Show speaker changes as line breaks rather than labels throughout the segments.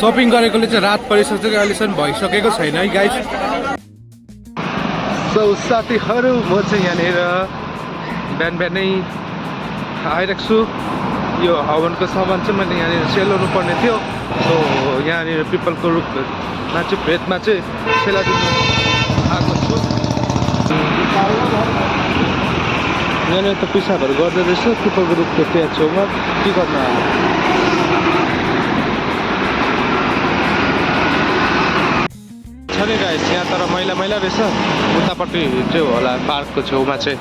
Shopping गरेकोले चाहिँ रात परिसक्यो अहिलेसम्म भइसकेको छैन है गाइस। सो साथीहरू म चाहिँ यहाँनिर बिहान बिहानै आइरहेको छु। यो हवनको सामान चाहिँ मैले यहाँनिर सेलाउनु पर्ने थियो। सो यहाँनिर पिपलको रुखमा चाहिँ भेटमा चाहिँ सेलाइदिनु आएको छु। यहाँनिर त पिसाबहरू गर्दो रहेछ पिपलको रुखको त्यहाँ छेउमा के गर्नु आयो छ नि गाइस। यहाँ तर मैला मैला रहेछ उतापट्टि चाहिँ होला पार्कको छेउमा चाहिँ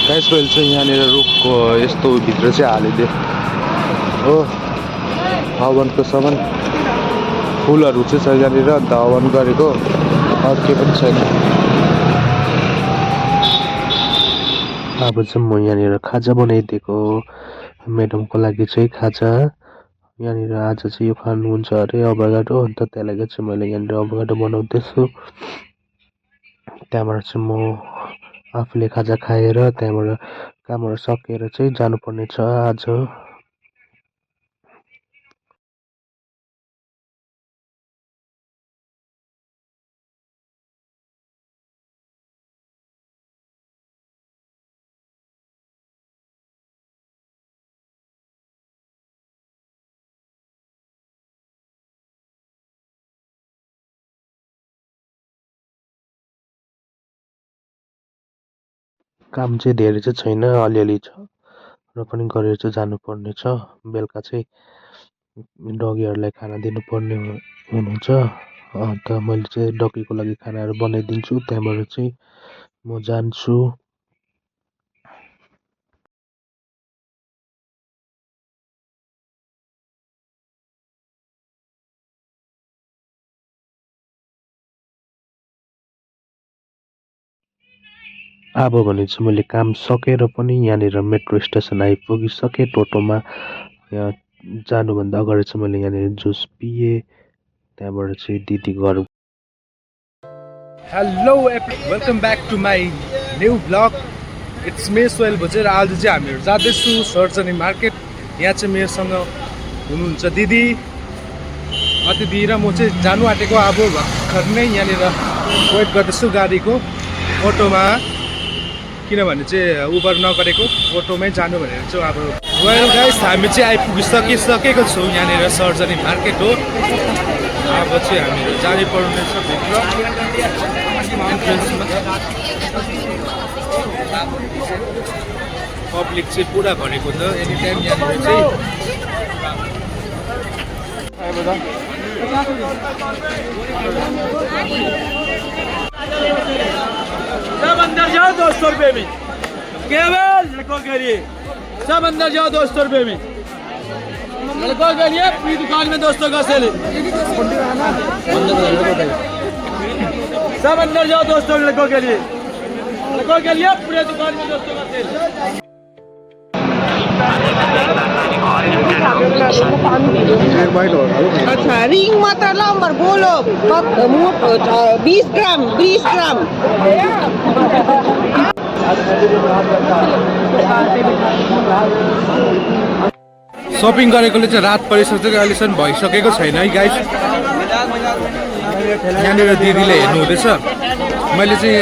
गाइस। मैले चाहिँ यहाँनिर रुखको यस्तो भित्र चाहिँ हालिदिएँ हो हवनको सामान फुलहरू चाहिँ छ यहाँनिर। अन्त हवन गरेको अरू केही पनि छैन। अब चाहिँ म यहाँनिर खाजा बनाइदिएको म्याडमको लागि चाहिँ खाजा। यहाँनिर आज चाहिँ यो खानुहुन्छ अरे अभोकाडो। अन्त त्यही लागि चाहिँ मैले यहाँनिर अभोकाडो बनाउँदैछु। त्यहाँबाट चाहिँ म आफूले खाजा खाएर त्यहाँबाट कामहरू सकेर चाहिँ जानुपर्ने छ आज। काम चाहिँ धेरै चाहिँ छैन अलिअलि छ र पनि गरेर चाहिँ जानुपर्ने छ। बेलुका चाहिँ डगीहरूलाई खाना दिनुपर्ने हुनुहुन्छ। अन्त मैले चाहिँ डगीको लागि खानाहरू बनाइदिन्छु। त्यहाँबाट चाहिँ म जान्छु। अब भने चाहिँ मैले काम सकेर पनि यहाँनिर मेट्रो स्टेसन आइपुगिसकेँ। टोटोमा यहाँ जानुभन्दा अगाडि चाहिँ मैले यहाँनिर जुस पिएँ। त्यहाँबाट चाहिँ दिदी घर। Hello welcome back to my new blog. It's me Sohel Bhujel. आज चाहिँ हामीहरू जाँदैछु सर्जनी मार्केट। यहाँ चाहिँ मेरोसँग हुनुहुन्छ दिदी। दिदी र म चाहिँ जानु आँटेको अब भर्खर नै यहाँनिर वेट गर्दैछु गाडीको अटोमा। किनभने चाहिँ उबर नगरेको अटोमै जानु भनेर चाहिँ अब वेल गाइस हामी चाहिँ आइपुगिसकेको छौँ यहाँनिर सर्जनी मार्केट हो। अब चाहिँ हामीहरू जानु पर्नेछ भित्र एन्ट्रेन्समा। पब्लिक चाहिँ पुरा भरेको छ एनी टाइम यहाँनिर चाहिँ।
सब अंदर जाओ 200 रुपए में, केवल लड़कों के लिए। सब अंदर जाओ 200 रुपए में, लड़कों के लिए पूरी दुकान में 200 का सेल। सब अंदर जाओ 200 लड़कों के लिए पूरे दुकान में 200 का सेल।
अच्छा रिंग मात्र नंबर बोलो 20 ग्राम 20 ग्राम।
शपिङ गरेकोले चाहिँ रात परिसक्यो अहिलेसम्म भइसकेको छैन है गाइस। यहाँनिर दिदीले हेर्नु हुँदैछ। मैले चाहिँ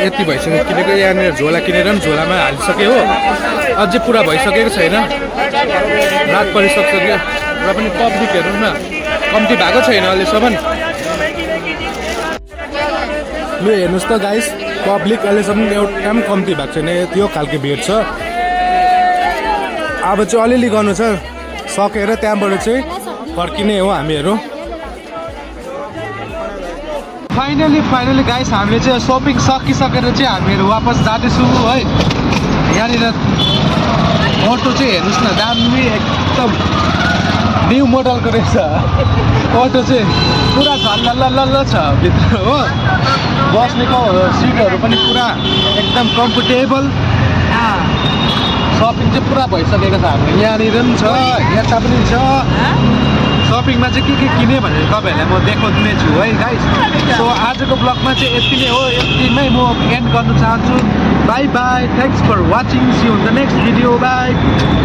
यति भइसक्यो किनेको। यहाँनिर झोला किनेर पनि झोलामा हालिसकेँ हो। अझै पुरा भइसकेको छैन। रात परिसक्यो र पनि पब्लिक हेर्नु न कम्ती भएको छैन अहिलेसम्म। लु हेर्नुहोस् त गाइस पब्लिक अहिलेसम्म एउटा पनि कम्ती भएको छैन। त्यो खालको भिड छ। अब चाहिँ अलिअलि गर्नु छ सकेर त्यहाँबाट चाहिँ फर्किने हो हामीहरू। फाइनली गाइस हामीले चाहिँ सपिङ सकिसकेर चाहिँ हामीहरू वापस जाँदैछौँ है। यहाँनिर अटो चाहिँ हेर्नुहोस् न दामी एकदम न्यू मोडलको रहेछ। अटो चाहिँ पुरा झल्लल्ल छ भित्र हो। बस्नेको सिटहरू पनि पुरा एकदम कम्फोर्टेबल। सपिङ चाहिँ पुरा भइसकेको छ हाम्रो। यहाँनिर पनि छ यता पनि छ। सपिङमा चाहिँ के किने भनेर तपाईँहरूलाई म देखाउने छु है गाइस सो आजको ब्लगमा चाहिँ यति नै हो यतिमै म एन्ड गर्न चाहन्छु bye bye thanks for watching see you in the next video by